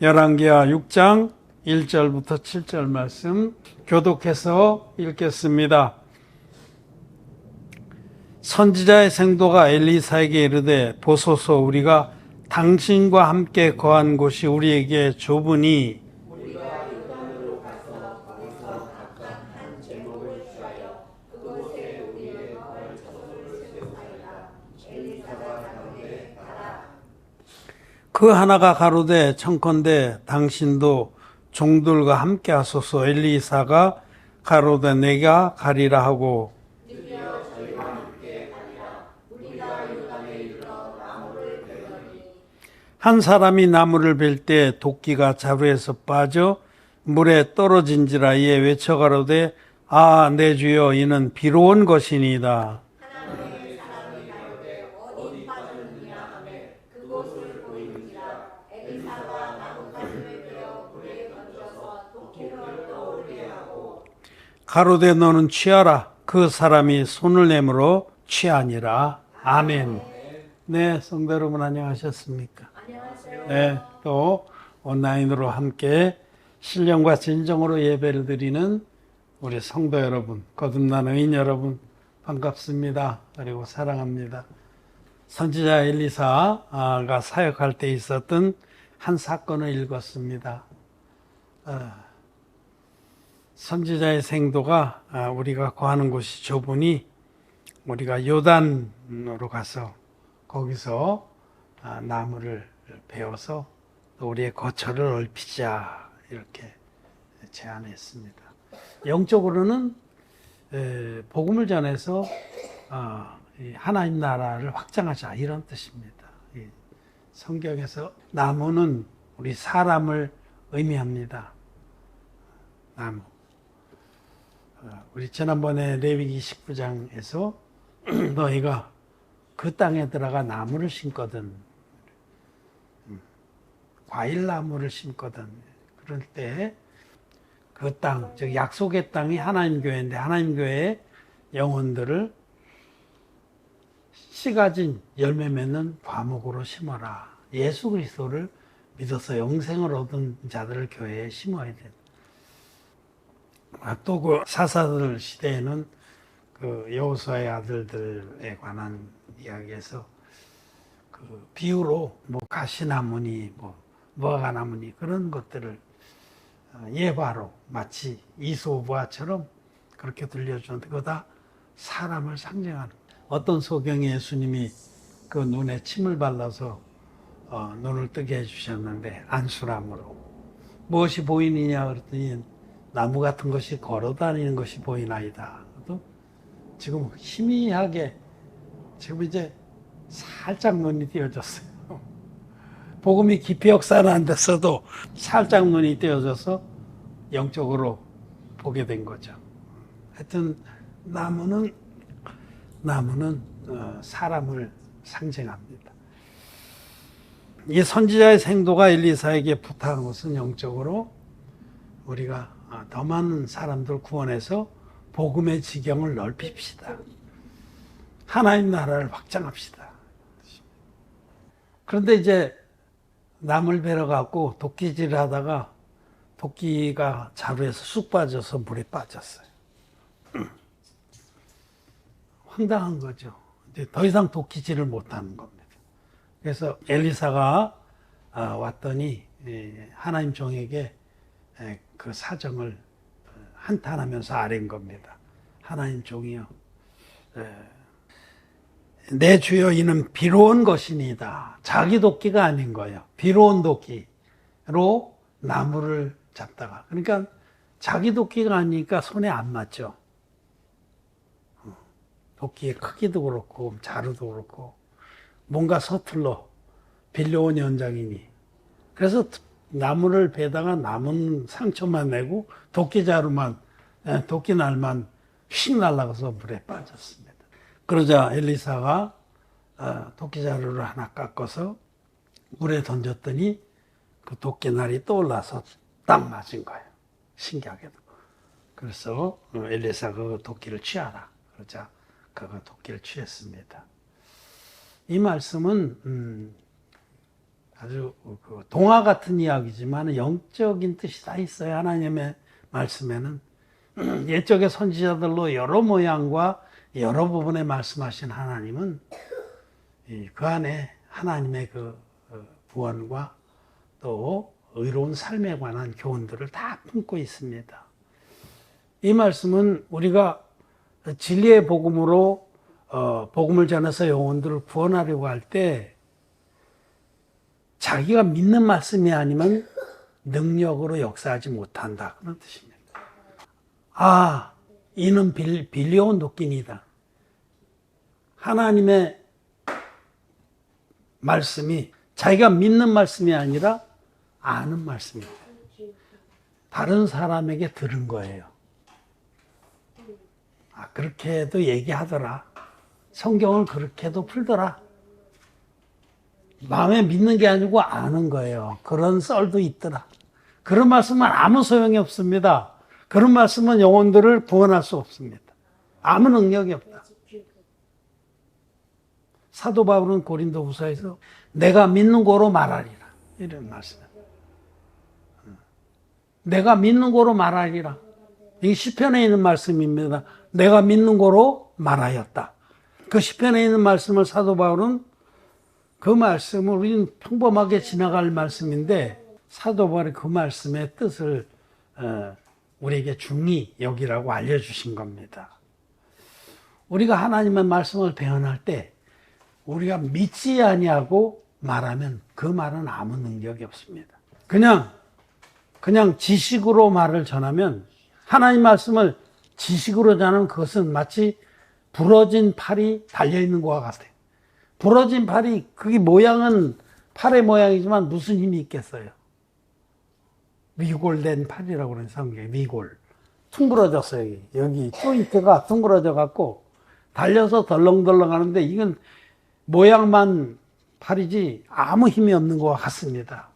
열왕기하 6장 1절부터 7절 말씀 교독해서 읽겠습니다. 선지자의 생도가 엘리사에게 이르되 보소서 우리가 당신과 함께 거한 곳이 우리에게 좁으니 그 하나가 가로되 청컨대 당신도 종들과 함께 하소서. 엘리사가 가로되 내가 가리라 하고 한 사람이 나무를 벨 때 도끼가 자루에서 빠져 물에 떨어진지라. 이에 외쳐 가로되 아 내 주여 이는 비로 온 것이니이다. 가로되 너는 취하라. 그 사람이 손을 내밀어 취하니라. 아멘. 네, 성도 여러분 안녕하셨습니까? 안녕하세요. 네, 또 온라인으로 함께 신령과 진정으로 예배를 드리는 우리 성도 여러분, 거듭난 의인 여러분 반갑습니다. 그리고 사랑합니다. 선지자 엘리사가 사역할 때 있었던 한 사건을 읽었습니다. 선지자의 생도가 우리가 거하는 곳이 좁으니 우리가 요단으로 가서 거기서 나무를 베어서 우리의 거처를 넓히자 이렇게 제안했습니다. 영적으로는 복음을 전해서 하나님 나라를 확장하자 이런 뜻입니다. 성경에서 나무는 우리 사람을 의미합니다. 나무. 우리 지난번에 레위기 19장에서 너희가 그 땅에 들어가 나무를 심거든, 과일나무를 심거든, 그럴 때 그 땅, 즉 약속의 땅이 하나님 교회인데 하나님 교회의 영혼들을 씨 가진 열매 맺는 과목으로 심어라. 예수 그리스도를 믿어서 영생을 얻은 자들을 교회에 심어야 돼. 또 그 사사들 시대에는 그 여호수아의 아들들에 관한 이야기에서 그 비유로 뭐 가시나무니 뭐 무화과나무니 그런 것들을 예화로 마치 이소부화처럼 그렇게 들려주는데 그거 다 사람을 상징하는 거예요. 어떤 소경에 예수님이 그 눈에 침을 발라서 눈을 뜨게 해주셨는데 안수람으로 무엇이 보이느냐 그랬더니 나무 같은 것이 걸어다니는 것이 보이나이다. 또 지금 희미하게 지금 이제 살짝 눈이 띄어졌어요. 복음이 깊이 역사는 안 됐어도 살짝 눈이 띄어져서 영적으로 보게 된 거죠. 하여튼 나무는 사람을 상징합니다. 이 선지자의 생도가 엘리사에게 부탁한 것은 영적으로 우리가 더 많은 사람들 구원해서 복음의 지경을 넓힙시다. 하나님 나라를 확장합시다. 그런데 이제 나무를 베러 갖고 도끼질을 하다가 도끼가 자루에서 쑥 빠져서 물에 빠졌어요. 황당한 거죠. 이제 더 이상 도끼질을 못하는 겁니다. 그래서 엘리사가 왔더니 하나님 종에게 그 사정을 한탄하면서 아뢰는 겁니다. 하나님 종이요, 내 주여 이는 비로 온 것이니이다. 자기 도끼가 아닌 거예요. 비로 온 도끼로 나무를 잡다가, 그러니까 자기 도끼가 아니니까 손에 안 맞죠. 도끼의 크기도 그렇고 자루도 그렇고 뭔가 서툴러 빌려온 현장이니, 그래서 나무를 베다가 남은 상처만 내고 도끼날만 휙 날아가서 물에 빠졌습니다. 그러자 엘리사가 도끼자루를 하나 깎아서 물에 던졌더니 그 도끼날이 떠올라서 딱 맞은 거예요. 신기하게도. 그래서 엘리사가 그 도끼를 취하라. 그러자 그가 도끼를 취했습니다. 이 말씀은 아주 그 동화 같은 이야기지만 영적인 뜻이 다 있어요. 하나님의 말씀에는. 옛적의 선지자들로 여러 모양과 여러 부분에 말씀하신 하나님은 그 안에 하나님의 그 구원과 또 의로운 삶에 관한 교훈들을 다 품고 있습니다. 이 말씀은 우리가 진리의 복음으로 복음을 전해서 영혼들을 구원하려고 할 때 자기가 믿는 말씀이 아니면 능력으로 역사하지 못한다, 그런 뜻입니다. 아, 이는 빌려온 도끼니다. 하나님의 말씀이 자기가 믿는 말씀이 아니라 아는 말씀입니다. 다른 사람에게 들은 거예요. 아, 그렇게도 얘기하더라. 성경을 그렇게도 풀더라. 마음에 믿는 게 아니고 아는 거예요. 그런 썰도 있더라. 그런 말씀은 아무 소용이 없습니다. 그런 말씀은 영혼들을 구원할 수 없습니다. 아무 능력이 없다. 사도 바울은 고린도후서에서 내가 믿는 거로 말하리라, 이런 말씀입니다. 내가 믿는 거로 말하리라. 이 시편에 있는 말씀입니다. 내가 믿는 거로 말하였다. 그 시편에 있는 말씀을 사도 바울은 그 말씀을 우리는 평범하게 지나갈 말씀인데 사도 바울이 그 말씀의 뜻을 우리에게 중히 여기라고 알려주신 겁니다. 우리가 하나님의 말씀을 배운할 때 우리가 믿지 아니하고 말하면 그 말은 아무 능력이 없습니다. 그냥 지식으로 말을 전하면, 하나님 말씀을 지식으로 전하면 그것은 마치 부러진 팔이 달려있는 것과 같아요. 부러진 팔이, 그게 모양은 팔의 모양이지만 무슨 힘이 있겠어요? 위골된 팔이라고 그러는 성경에, 위골. 둥그러졌어요. 여기 조인트가 둥그러져 갖고 달려서 덜렁덜렁 하는데 이건 모양만 팔이지 아무 힘이 없는 것과 같습니다.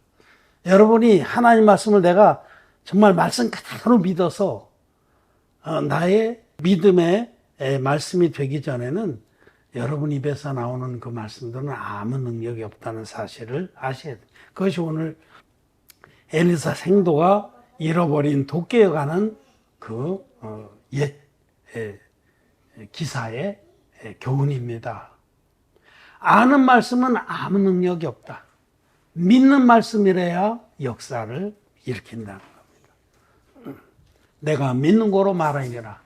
여러분이 하나님 말씀을 내가 정말 말씀 그대로 믿어서 나의 믿음의 말씀이 되기 전에는 여러분 입에서 나오는 그 말씀들은 아무 능력이 없다는 사실을 아셔야 돼요. 그것이 오늘 엘리사 생도가 잃어버린 도끼에 관한 그 옛 기사의 교훈입니다. 아는 말씀은 아무 능력이 없다. 믿는 말씀이래야 역사를 일으킨다는 겁니다. 내가 믿는 거로 말하니라.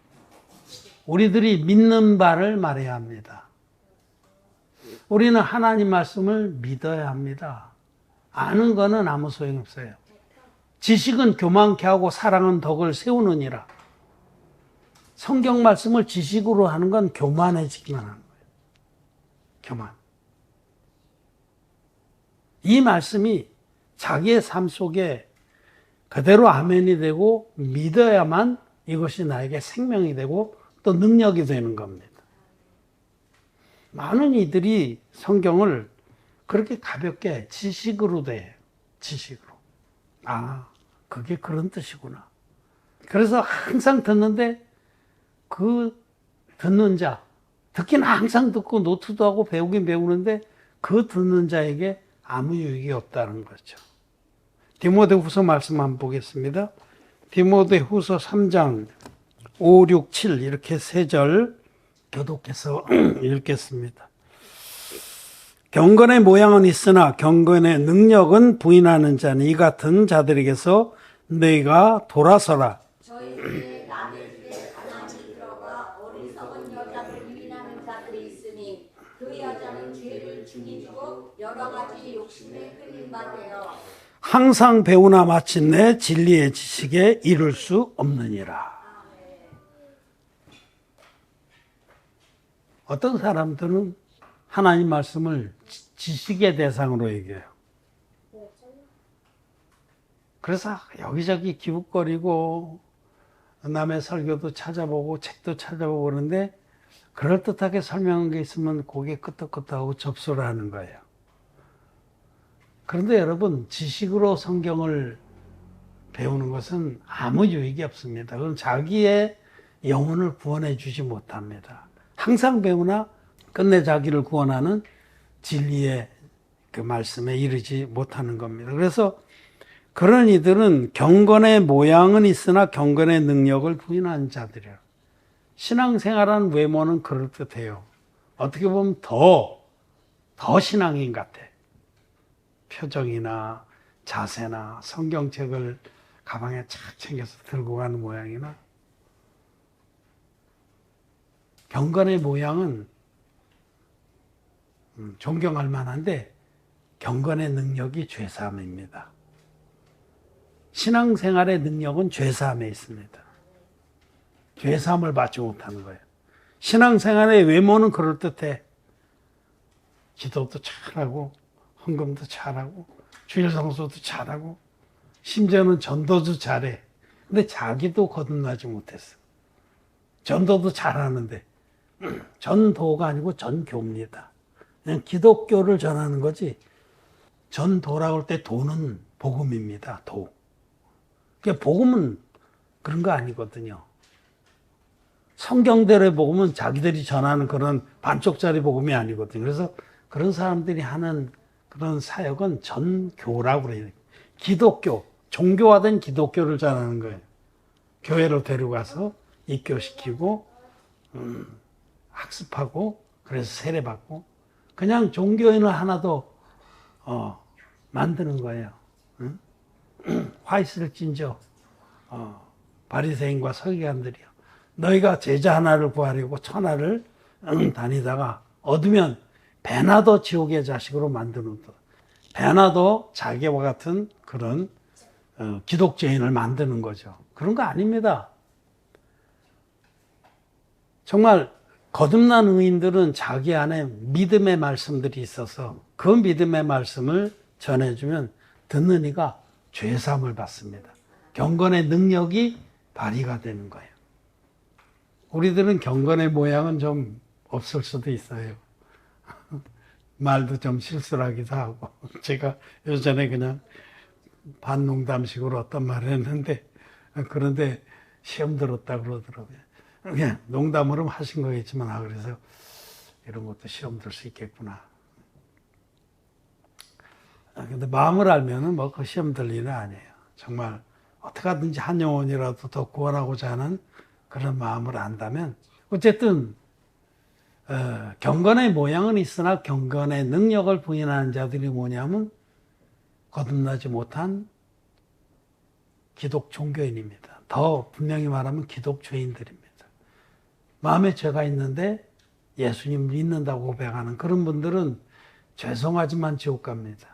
우리들이 믿는 바를 말해야 합니다. 우리는 하나님 말씀을 믿어야 합니다. 아는 거는 아무 소용없어요. 지식은 교만케 하고 사랑은 덕을 세우느니라. 성경 말씀을 지식으로 하는 건 교만해지기만 하는 거예요. 교만. 이 말씀이 자기의 삶 속에 그대로 아멘이 되고 믿어야만 이것이 나에게 생명이 되고 또 능력이 되는 겁니다. 많은 이들이 성경을 그렇게 가볍게 지식으로 돼요. 지식으로. 아, 그게 그런 뜻이구나. 그래서 항상 듣는데 그 듣는 자, 듣기는 항상 듣고 노트도 하고 배우긴 배우는데 그 듣는 자에게 아무 유익이 없다는 거죠. 디모데후서 말씀 한번 보겠습니다. 디모데후서 3장 5, 6, 7 이렇게 3절 교독해서 읽겠습니다. 경건의 모양은 있으나 경건의 능력은 부인하는 자니 이 같은 자들에게서 너희가 돌아서라. 저희 남의 집에 가만히 들어가 어리석은 여자를 유인하는 자들이 있으니 그 여자는 죄를 죽이고 여러 가지 욕심에 끌린 바 되어 항상 배우나 마침내 진리의 지식에 이룰 수 없느니라. 어떤 사람들은 하나님 말씀을 지식의 대상으로 얘기해요. 그래서 여기저기 기웃거리고 남의 설교도 찾아보고 책도 찾아보고 그러는데 그럴듯하게 설명한 게 있으면 고개 끄덕끄덕하고 접수를 하는 거예요. 그런데 여러분, 지식으로 성경을 배우는 것은 아무 유익이 없습니다. 그건 자기의 영혼을 구원해 주지 못합니다. 항상 배우나 끝내 자기를 구원하는 진리의 그 말씀에 이르지 못하는 겁니다. 그래서 그런 이들은 경건의 모양은 있으나 경건의 능력을 부인한 자들이에요. 신앙생활한 외모는 그럴듯해요. 어떻게 보면 더 신앙인 같아. 표정이나 자세나 성경책을 가방에 착 챙겨서 들고 가는 모양이나. 경건의 모양은 존경할 만한데 경건의 능력이 죄사함입니다. 신앙생활의 능력은 죄사함에 있습니다. 죄사함을 받지 못하는 거예요. 신앙생활의 외모는 그럴듯해. 기도도 잘하고 헌금도 잘하고 주일 성수도 잘하고 심지어는 전도도 잘해. 근데 자기도 거듭나지 못했어. 전도도 잘하는데 전도가 아니고 전교입니다. 그냥 기독교를 전하는 거지. 전도라고 할 때 도는 복음입니다. 도. 그러니까 복음은 그런 거 아니거든요. 성경대로의 복음은 자기들이 전하는 그런 반쪽짜리 복음이 아니거든요. 그래서 그런 사람들이 하는 그런 사역은 전교라고 그래요. 기독교, 종교화된 기독교를 전하는 거예요. 교회로 데려가서 입교시키고 학습하고 그래서 세례받고 그냥 종교인을 하나도 만드는 거예요. 응? 화이스를 찐죠. 바리새인과 서기관들이요. 너희가 제자 하나를 구하려고 천하를 다니다가 얻으면 배나도 지옥의 자식으로 만드는다. 배나도 자기와 같은 그런 기독교인을 만드는 거죠. 그런 거 아닙니다. 정말 거듭난 의인들은 자기 안에 믿음의 말씀들이 있어서 그 믿음의 말씀을 전해주면 듣는 이가 죄사함을 받습니다. 경건의 능력이 발휘가 되는 거예요. 우리들은 경건의 모양은 좀 없을 수도 있어요. 말도 좀 실수를 하기도 하고. 제가 예전에 그냥 반농담식으로 어떤 말을 했는데, 그런데 시험 들었다 그러더라고요. 그냥 농담으로 하신 거겠지만, 그래서 이런 것도 시험 들 수 있겠구나. 근데 마음을 알면은 뭐 그 시험 들 일은 아니에요. 정말 어떻게 하든지 한 영혼이라도 더 구원하고자 하는 그런 마음을 안다면, 어쨌든 경건의 모양은 있으나 경건의 능력을 부인하는 자들이 뭐냐면 거듭나지 못한 기독 종교인입니다. 더 분명히 말하면 기독교인들입니다. 마음에 죄가 있는데 예수님 믿는다고 고백하는 그런 분들은 죄송하지만 지옥 갑니다.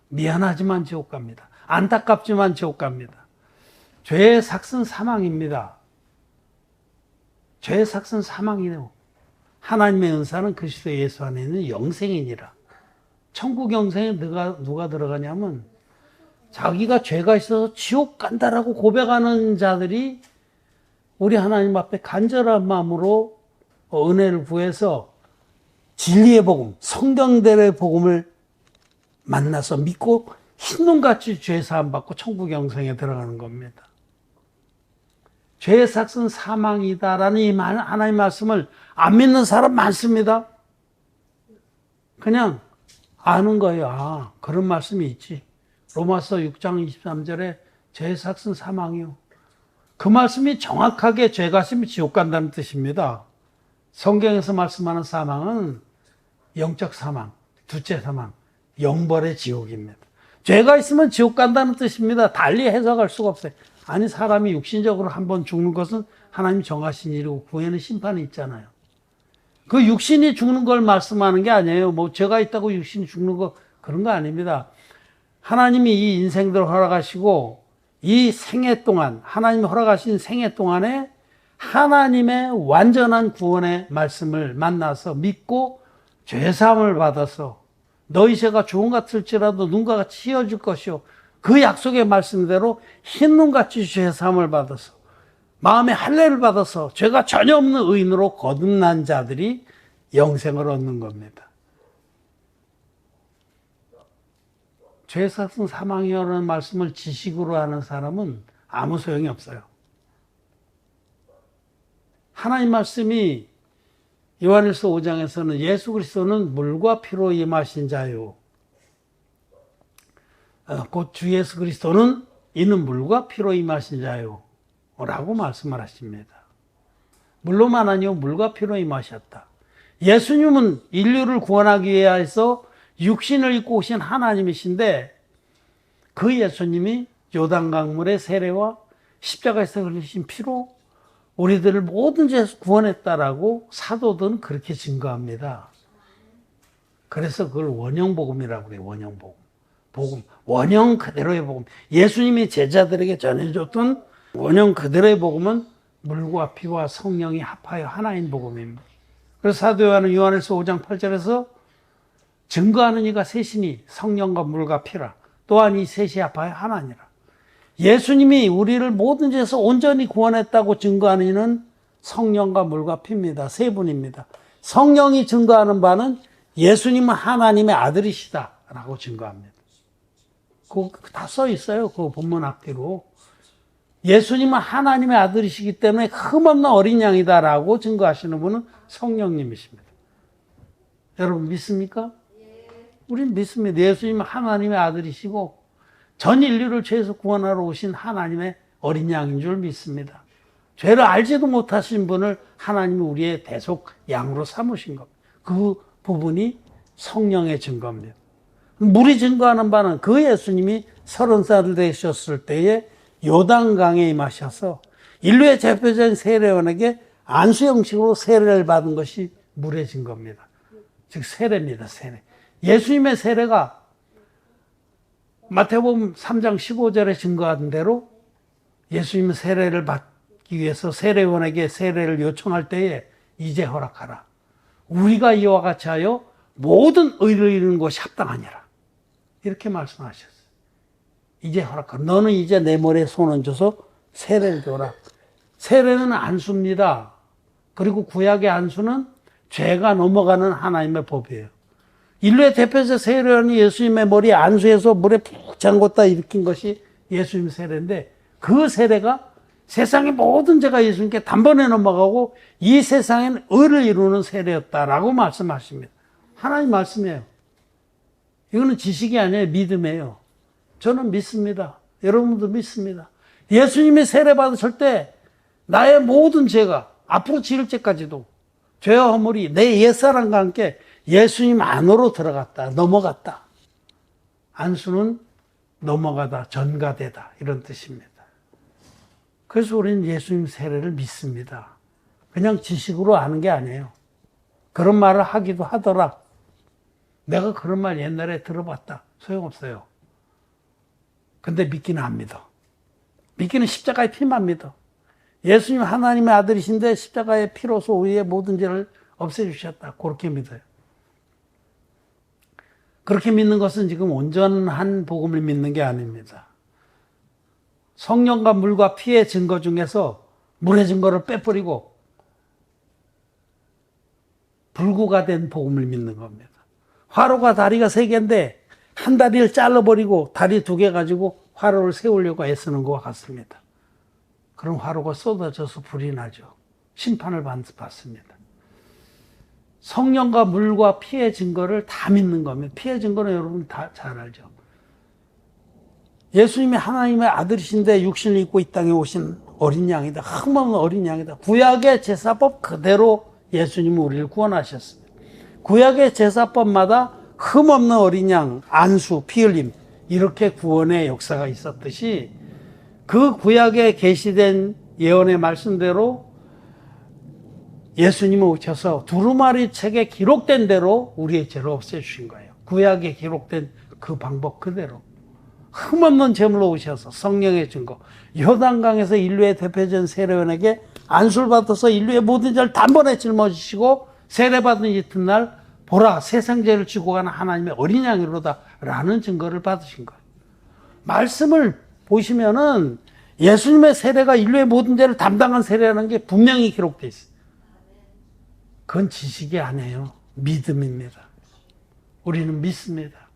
미안하지만 지옥 갑니다. 안타깝지만 지옥 갑니다. 죄의 삭은 사망입니다. 죄의 삭은 사망이네요. 하나님의 은사는 그리스도 예수 안에 있는 영생이니라. 천국 영생에 누가 들어가냐면 자기가 죄가 있어서 지옥 간다라고 고백하는 자들이 우리 하나님 앞에 간절한 마음으로 은혜를 구해서 진리의 복음, 성경대로의 복음을 만나서 믿고 흰눈같이 죄 사함 받고 천국 영생에 들어가는 겁니다. 죄의 삭은 사망이다라는 이 하나님의 말씀을 안 믿는 사람 많습니다. 그냥 아는 거예요. 그런 말씀이 있지. 로마서 6장 23절에 죄의 삭은 사망이요. 그 말씀이 정확하게 죄가 있으면 지옥 간다는 뜻입니다. 성경에서 말씀하는 사망은 영적 사망, 둘째 사망, 영벌의 지옥입니다. 죄가 있으면 지옥 간다는 뜻입니다. 달리 해석할 수가 없어요. 아니, 사람이 육신적으로 한번 죽는 것은 하나님 정하신 일이고 후에는 심판이 있잖아요. 그 육신이 죽는 걸 말씀하는 게 아니에요. 뭐 죄가 있다고 육신이 죽는 거 그런 거 아닙니다. 하나님이 이 인생들을 허락하시고 이 생애 동안 하나님이 허락하신 생애 동안에 하나님의 완전한 구원의 말씀을 만나서 믿고 죄사함을 받아서 너희 죄가 주홍 같을지라도 눈과 같이 휘어질 것이요. 그 약속의 말씀대로 흰 눈같이 죄사함을 받아서 마음의 할례를 받아서 죄가 전혀 없는 의인으로 거듭난 자들이 영생을 얻는 겁니다. 죄 삭은 사망이라는 말씀을 지식으로 하는 사람은 아무 소용이 없어요. 하나님 말씀이 요한일서 5장에서는 예수 그리스도는 물과 피로 임하신 자요. 곧 주 예수 그리스도는 이는 물과 피로 임하신 자요. 라고 말씀을 하십니다. 물로만 아니요 물과 피로 임하셨다. 예수님은 인류를 구원하기 위해서 육신을 입고 오신 하나님이신데 그 예수님이 요단강물의 세례와 십자가에서 흘리신 피로 우리들을 모든 죄에서 구원했다라고 사도들은 그렇게 증거합니다. 그래서 그걸 원형복음이라고 그래요. 원형복음. 복음. 원형 그대로의 복음. 예수님이 제자들에게 전해줬던 원형 그대로의 복음은 물과 피와 성령이 합하여 하나인 복음입니다. 그래서 사도 요한은 요한일서 5장 8절에서 증거하는 이가 셋이니 성령과 물과 피라. 또한 이 셋이 합하여 하나니라. 예수님이 우리를 모든 죄에서 온전히 구원했다고 증거하는 이는 성령과 물과 피입니다. 세 분입니다. 성령이 증거하는 바는 예수님은 하나님의 아들이시다라고 증거합니다. 그거 다 써 있어요. 그 본문 앞뒤로. 예수님은 하나님의 아들이시기 때문에 흠없는 어린 양이다라고 증거하시는 분은 성령님이십니다. 여러분 믿습니까? 우린 믿습니다. 예수님은 하나님의 아들이시고 전 인류를 죄에서 구원하러 오신 하나님의 어린 양인 줄 믿습니다. 죄를 알지도 못하신 분을 하나님이 우리의 대속 양으로 삼으신 겁니다. 그 부분이 성령의 증거입니다. 물이 증거하는 바는 그 예수님이 30살 되셨을 때에 요단강에 임하셔서 인류의 대표적인 세례원에게 안수 형식으로 세례를 받은 것이 물의 증거입니다. 즉 세례입니다. 세례. 예수님의 세례가 마태복음 3장 15절에 증거한 대로 예수님은 세례를 받기 위해서 세례원에게 세례를 요청할 때에 이제 허락하라. 우리가 이와 같이 하여 모든 의를 이루는 것이 합당하니라. 이렇게 말씀하셨어요. 이제 허락하라. 너는 이제 내 머리에 손 얹어서 세례를 줘라. 세례는 안수입니다. 그리고 구약의 안수는 죄가 넘어가는 하나님의 법이에요. 인류의 대표적 세례원이 예수님의 머리에 안수해서 물에 푹 잠궜다 일으킨 것이 예수님 세례인데 그 세례가 세상의 모든 죄가 예수님께 단번에 넘어가고 이 세상에는 의를 이루는 세례였다라고 말씀하십니다. 하나님 말씀이에요. 이거는 지식이 아니에요. 믿음이에요. 저는 믿습니다. 여러분도 믿습니다. 예수님이 세례 받으실 때 나의 모든 죄가 앞으로 지을 죄까지도 죄와 허물이 내 옛사람과 함께 예수님 안으로 들어갔다. 넘어갔다. 안수는 넘어가다, 전가되다 이런 뜻입니다. 그래서 우리는 예수님 세례를 믿습니다. 그냥 지식으로 아는 게 아니에요. 그런 말을 하기도 하더라. 내가 그런 말 옛날에 들어봤다. 소용없어요. 근데 믿기는 안 믿어. 믿기는 십자가의 피만 믿어. 예수님 하나님의 아들이신데 십자가의 피로서 우리의 모든 죄를 없애주셨다. 그렇게 믿어요. 그렇게 믿는 것은 지금 온전한 복음을 믿는 게 아닙니다. 성령과 물과 피의 증거 중에서 물의 증거를 빼버리고 불구가 된 복음을 믿는 겁니다. 화로가 다리가 3개인데 한 다리를 잘라버리고 다리 2개 가지고 화로를 세우려고 애쓰는 것과 같습니다. 그럼 화로가 쏟아져서 불이 나죠. 심판을 받습니다. 성령과 물과 피의 증거를 다 믿는 겁니다. 피의 증거는 여러분 다 잘 알죠. 예수님이 하나님의 아들이신데 육신을 입고 이 땅에 오신 어린 양이다. 흠없는 어린 양이다. 구약의 제사법 그대로 예수님은 우리를 구원하셨습니다. 구약의 제사법마다 흠없는 어린 양, 안수, 피 흘림 이렇게 구원의 역사가 있었듯이 그 구약에 계시된 예언의 말씀대로 예수님은 오셔서 두루마리 책에 기록된 대로 우리의 죄를 없애주신 거예요. 구약에 기록된 그 방법 그대로. 흠없는 제물로 오셔서 성령의 증거. 요단강에서 인류의 대표적인 세례원에게 안수를 받아서 인류의 모든 죄를 단번에 짊어지시고 세례받은 이튿날 보라 세상 죄를 지고 가는 하나님의 어린 양이로다 라는 증거를 받으신 거예요. 말씀을 보시면은 예수님의 세례가 인류의 모든 죄를 담당한 세례라는 게 분명히 기록되어 있어요. 그건 지식이 아니에요. 믿음입니다. 우리는 믿습니다.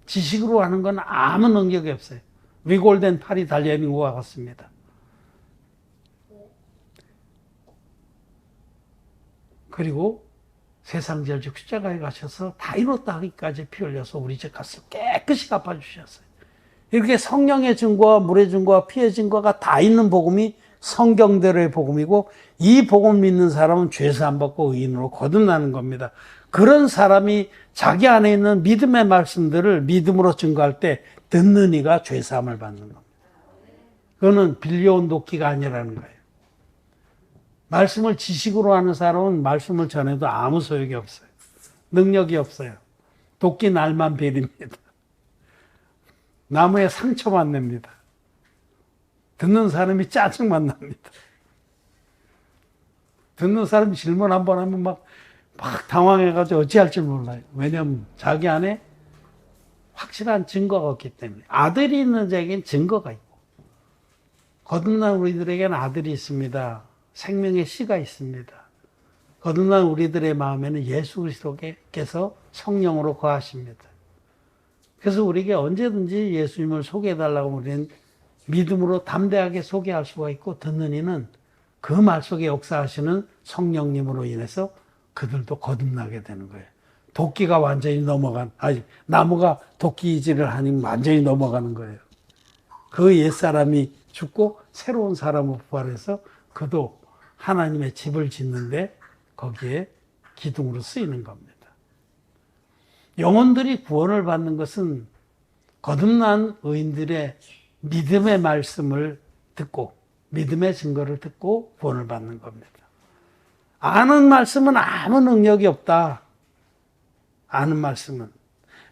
지식으로 하는 건 아무 능력이 없어요. 위골된 팔이 달려있는 것과 같습니다. 그리고 세상 제일 십자가에 가셔서 다 이뤘다 하기까지 피 흘려서 우리 죄 값을 깨끗이 갚아주셨어요. 이렇게 성령의 증거와 물의 증거와 피의 증거가 다 있는 복음이 성경대로의 복음이고, 이 복음 믿는 사람은 죄사함 받고 의인으로 거듭나는 겁니다. 그런 사람이 자기 안에 있는 믿음의 말씀들을 믿음으로 증거할 때 듣는 이가 죄사함을 받는 겁니다. 그거는 빌려온 도끼가 아니라는 거예요. 말씀을 지식으로 하는 사람은 말씀을 전해도 아무 소용이 없어요. 능력이 없어요. 도끼 날만 베립니다. 나무에 상처만 냅니다. 듣는 사람이 짜증만 납니다. 듣는 사람이 질문 한번 하면 막 당황해가지고 어찌할 줄 몰라요. 왜냐하면 자기 안에 확실한 증거가 없기 때문에. 아들이 있는 자에게는 증거가 있고, 거듭난 우리들에게는 아들이 있습니다. 생명의 씨가 있습니다. 거듭난 우리들의 마음에는 예수 그리스도께서 성령으로 거하십니다. 그래서 우리에게 언제든지 예수님을 소개해달라고 우리는 믿음으로 담대하게 소개할 수가 있고, 듣는 이는 그 말 속에 역사하시는 성령님으로 인해서 그들도 거듭나게 되는 거예요. 도끼가 완전히 나무가 도끼질을 하니 완전히 넘어가는 거예요. 그 옛사람이 죽고 새로운 사람으로 부활해서 그도 하나님의 집을 짓는데 거기에 기둥으로 쓰이는 겁니다. 영혼들이 구원을 받는 것은 거듭난 의인들의 믿음의 말씀을 듣고 믿음의 증거를 듣고 구원을 받는 겁니다. 아는 말씀은 아무 능력이 없다. 아는 말씀은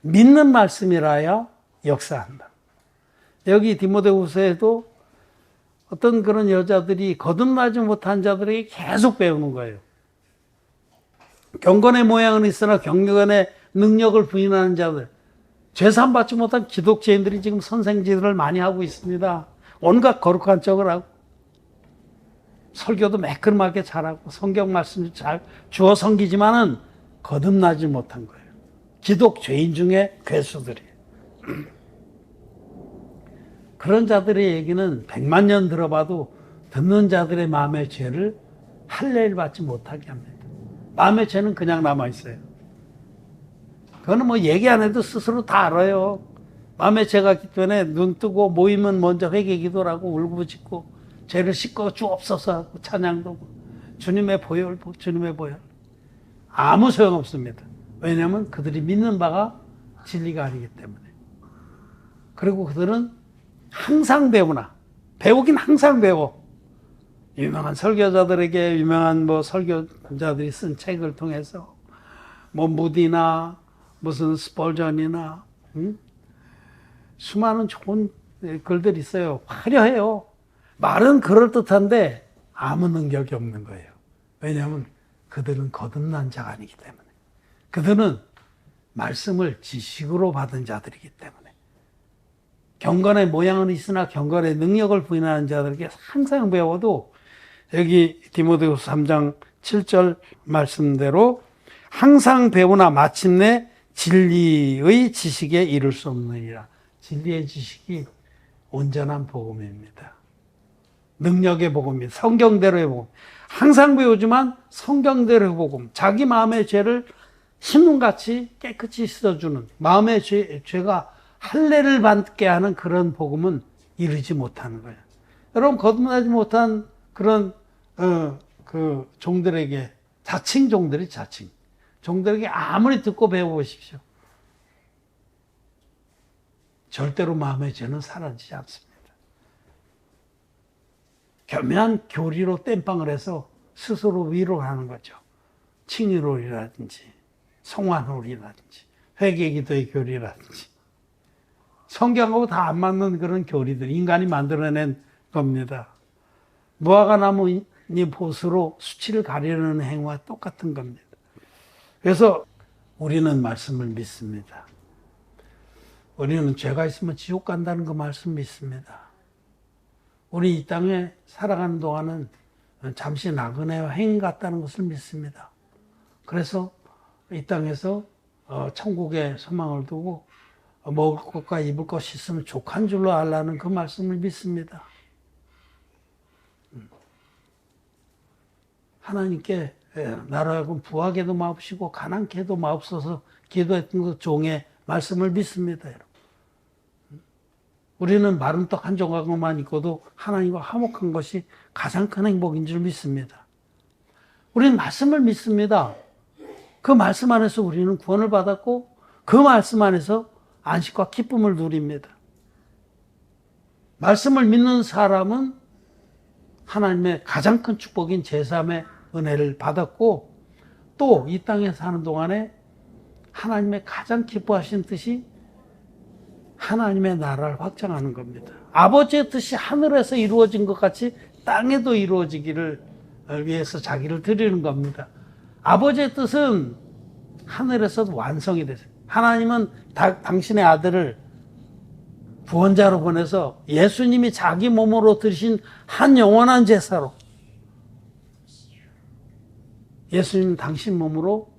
믿는 말씀이라야 역사한다. 여기 디모데후서에도 어떤 그런 여자들이 거듭나지 못한 자들에게 계속 배우는 거예요. 경건의 모양은 있으나 경건의 능력을 부인하는 자들, 죄산 받지 못한 기독교인들이 지금 선생지들을 많이 하고 있습니다. 온갖 거룩한 척을 하고 설교도 매끄럽게 잘하고 성경 말씀도 잘 주어 섬기지만은 거듭나지 못한 거예요. 기독교인 중에 괴수들이에요. 그런 자들의 얘기는 100만 년 들어봐도 듣는 자들의 마음의 죄를 할례를 받지 못하게 합니다. 마음의 죄는 그냥 남아있어요. 그거는 뭐 얘기 안 해도 스스로 다 알아요. 마음의 죄가 있기 때문에 눈 뜨고 모이면 먼저 회개 기도를 하고 울부짖고 죄를 씻고 주옵소서 하고 찬양도 하고 주님의 보혈, 주님의 보혈. 아무 소용없습니다. 왜냐하면 그들이 믿는 바가 진리가 아니기 때문에. 그리고 그들은 항상 배우긴 항상 배워. 유명한 설교자들에게 유명한 설교자들이 쓴 책을 통해서 무디나 무슨 스펄전이나 수많은 좋은 글들이 있어요. 화려해요. 말은 그럴듯한데 아무 능력이 없는 거예요. 왜냐하면 그들은 거듭난 자가 아니기 때문에. 그들은 말씀을 지식으로 받은 자들이기 때문에. 경건의 모양은 있으나 경건의 능력을 부인하는 자들에게 항상 배워도 여기 디모데후서 3장 7절 말씀대로 항상 배우나 마침내 진리의 지식에 이를 수 없느니라. 진리의 지식이 온전한 복음입니다. 능력의 복음입니다. 성경대로의 복음. 항상 배우지만 성경대로의 복음. 자기 마음의 죄를 신문같이 깨끗이 씻어주는 마음의 죄가 할례를 받게 하는 그런 복음은 이루지 못하는 거예요. 여러분 거듭나지 못한 그런 그 종들에게 자칭 종들에게 아무리 듣고 배워보십시오. 절대로 마음의 죄는 사라지지 않습니다. 교묘한 교리로 땜빵을 해서 스스로 위로하는 거죠. 칭의놀이라든지 성화놀이라든지 회개기도의 교리라든지 성경하고 다 안 맞는 그런 교리들, 인간이 만들어낸 겁니다. 무화과 나무 보스로 수치를 가리려는 행위와 똑같은 겁니다. 그래서 우리는 말씀을 믿습니다. 우리는 죄가 있으면 지옥 간다는 그 말씀 믿습니다. 우리 이 땅에 살아가는 동안은 잠시 나그네와 행인 같다는 것을 믿습니다. 그래서 이 땅에서 천국에 소망을 두고 먹을 것과 입을 것이 있으면 족한 줄로 알라는 그 말씀을 믿습니다. 하나님께 나로 하여금 부하게도 마옵시고 가난케도 마옵소서 기도했던 그 종의 말씀을 믿습니다. 여러분. 우리는 마른 떡 한 조각만 있고도 하나님과 화목한 것이 가장 큰 행복인 줄 믿습니다. 우리는 말씀을 믿습니다. 그 말씀 안에서 우리는 구원을 받았고 그 말씀 안에서 안식과 기쁨을 누립니다. 말씀을 믿는 사람은 하나님의 가장 큰 축복인 제3의 은혜를 받았고 또 이 땅에 사는 동안에 하나님의 가장 기뻐하신 뜻이 하나님의 나라를 확장하는 겁니다. 아버지의 뜻이 하늘에서 이루어진 것 같이 땅에도 이루어지기를 위해서 자기를 드리는 겁니다. 아버지의 뜻은 하늘에서도 완성이 됐어요. 하나님은 당신의 아들을 구원자로 보내서 예수님이 자기 몸으로 드리신 한 영원한 제사로 예수님 당신 몸으로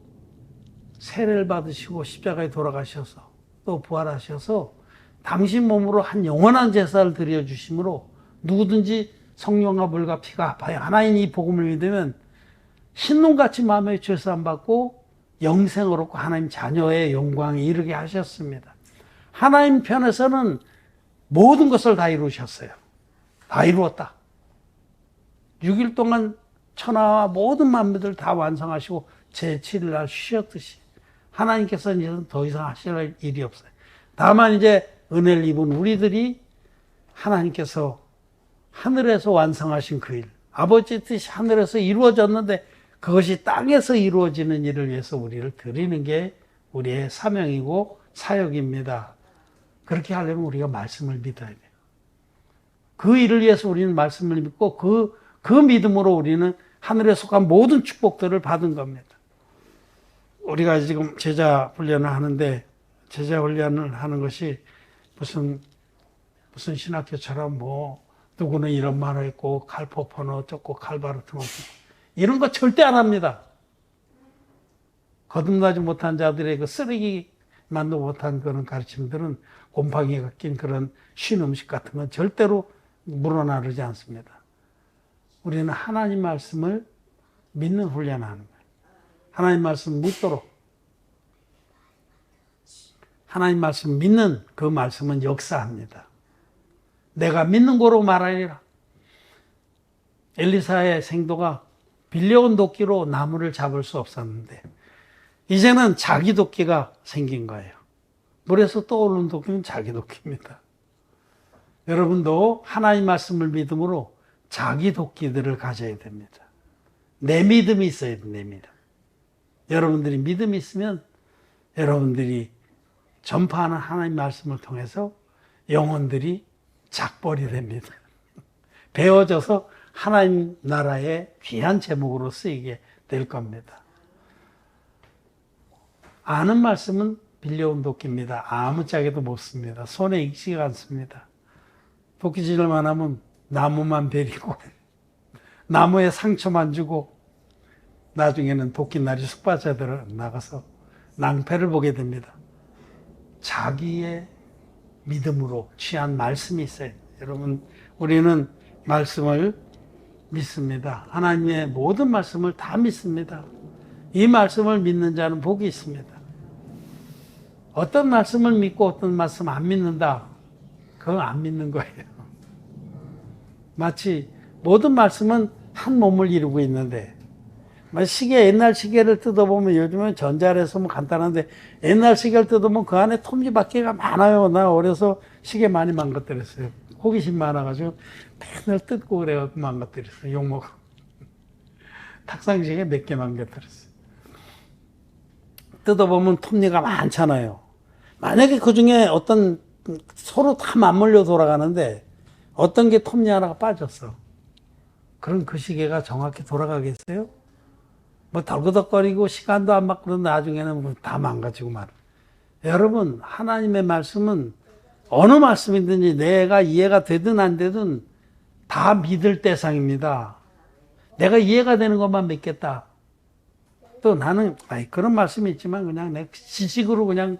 세례를 받으시고 십자가에 돌아가셔서 또 부활하셔서 당신 몸으로 한 영원한 제사를 드려주심으로 누구든지 성령과 물과 피가 아파요. 하나님 이 복음을 믿으면 흰눈같이 마음의 죄사함 받고 영생을 얻고 하나님 자녀의 영광에 이르게 하셨습니다. 하나님 편에서는 모든 것을 다 이루셨어요. 다 이루었다. 6일 동안 천하와 모든 만물들 다 완성하시고 제7일 날 쉬셨듯이 하나님께서는 이제 더 이상 하실 일이 없어요. 다만 이제 은혜를 입은 우리들이 하나님께서 하늘에서 완성하신 그 일, 아버지의 뜻이 하늘에서 이루어졌는데 그것이 땅에서 이루어지는 일을 위해서 우리를 드리는 게 우리의 사명이고 사역입니다. 그렇게 하려면 우리가 말씀을 믿어야 돼요. 그 일을 위해서 우리는 말씀을 믿고 그 믿음으로 우리는 하늘에 속한 모든 축복들을 받은 겁니다. 우리가 지금 제자 훈련을 하는데 제자 훈련을 하는 것이 무슨 신학교처럼 누구는 이런 말을 했고 칼포포는 어쩌고 칼바르트는 어쩌고 이런 거 절대 안 합니다. 거듭나지 못한 자들의 그 쓰레기만도 못한 그런 가르침들은 곰팡이가 낀 그런 쉰 음식 같은 건 절대로 물어나르지 않습니다. 우리는 하나님 말씀을 믿는 훈련을 하는 거예요. 하나님 말씀 믿도록. 하나님 말씀 믿는 그 말씀은 역사합니다. 내가 믿는 거로 말하리라. 엘리사의 생도가 빌려온 도끼로 나무를 잡을 수 없었는데 이제는 자기 도끼가 생긴 거예요. 물에서 떠오르는 도끼는 자기 도끼입니다. 여러분도 하나님 말씀을 믿음으로 자기 도끼들을 가져야 됩니다. 내 믿음이 있어야 돼, 내 믿음. 여러분들이 믿음이 있으면 여러분들이 전파하는 하나님 말씀을 통해서 영혼들이 작벌이 됩니다. 배워져서 하나님 나라의 귀한 제목으로 쓰이게 될 겁니다. 아는 말씀은 빌려온 도끼입니다. 아무짝에도 못 씁니다. 손에 익지가 않습니다. 도끼질만 하면 나무만 베리고 나무에 상처만 주고 나중에는 도끼날이 쑥받쳐 나가서 낭패를 보게 됩니다. 자기의 믿음으로 취한 말씀이 있어요. 여러분, 우리는 말씀을 믿습니다. 하나님의 모든 말씀을 다 믿습니다. 이 말씀을 믿는 자는 복이 있습니다. 어떤 말씀을 믿고 어떤 말씀 안 믿는다. 그건 안 믿는 거예요. 마치 모든 말씀은 한 몸을 이루고 있는데 시계, 옛날 시계를 뜯어보면 요즘은 전자래서 간단한데 옛날 시계를 뜯어보면 그 안에 톱니바퀴가 많아요. 나 어려서 시계 많이 망가뜨렸어요. 호기심 많아가지고 맨날 뜯고 그래가지고 망가뜨렸어요. 욕먹어. 탁상시계 몇 개 망가뜨렸어요. 뜯어보면 톱니가 많잖아요. 만약에 그 중에 어떤 서로 다 맞물려 돌아가는데 어떤 게 톱니 하나가 빠졌어. 그럼 그 시계가 정확히 돌아가겠어요? 덜그덕거리고 시간도 안 맞고 나중에는 다 망가지고 말아. 여러분, 하나님의 말씀은 어느 말씀이든지 내가 이해가 되든 안 되든 다 믿을 대상입니다. 내가 이해가 되는 것만 믿겠다. 또 나는 그런 말씀이 있지만 그냥 내 지식으로 그냥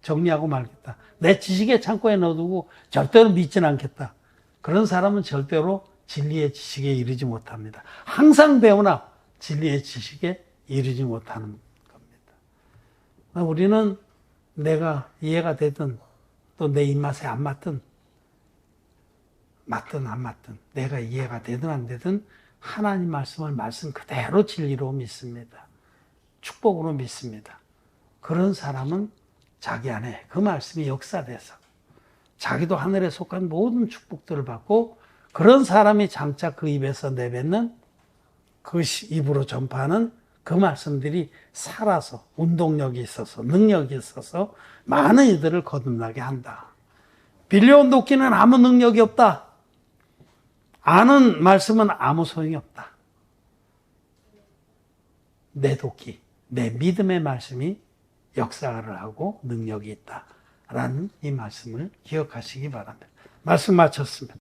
정리하고 말겠다. 내 지식의 창고에 넣어두고 절대로 믿지는 않겠다. 그런 사람은 절대로 진리의 지식에 이르지 못합니다. 항상 배우나 진리의 지식에 이르지 못하는 겁니다. 우리는 내가 이해가 되든 또 내 입맛에 안 맞든 안 맞든 내가 이해가 되든 안 되든 하나님 말씀을 말씀 그대로 진리로 믿습니다. 축복으로 믿습니다. 그런 사람은 자기 안에 그 말씀이 역사돼서 자기도 하늘에 속한 모든 축복들을 받고 그런 사람이 장차 그 입에서 내뱉는 그 입으로 전파하는 그 말씀들이 살아서 운동력이 있어서 능력이 있어서 많은 이들을 거듭나게 한다. 빌려온 도끼는 아무 능력이 없다. 아는 말씀은 아무 소용이 없다. 내 도끼, 내 믿음의 말씀이 역사를 하고 능력이 있다라는 이 말씀을 기억하시기 바랍니다. 말씀 마쳤습니다.